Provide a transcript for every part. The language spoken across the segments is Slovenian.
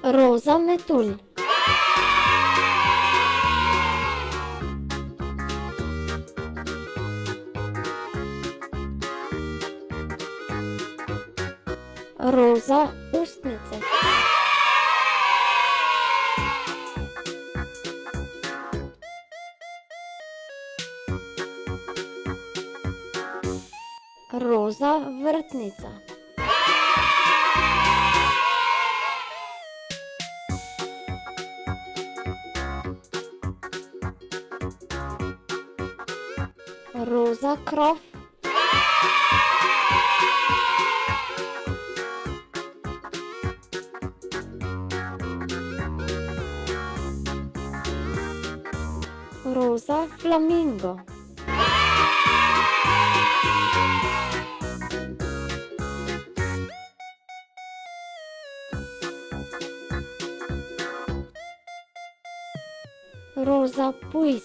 Roza metulj. Roza ustnice. Roza vrtnica. Roza krof. Roza flamingo. Roza puis.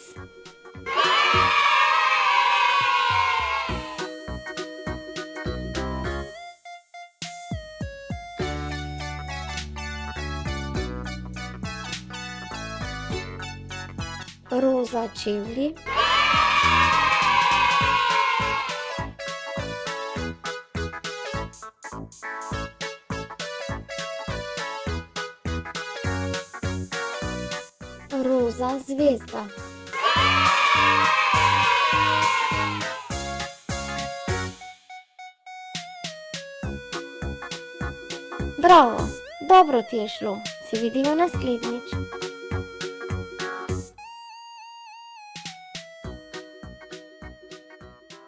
Roza čevlji. Roza zvezda. Bravo, dobro ti je šlo. Se vidimo naslednjič.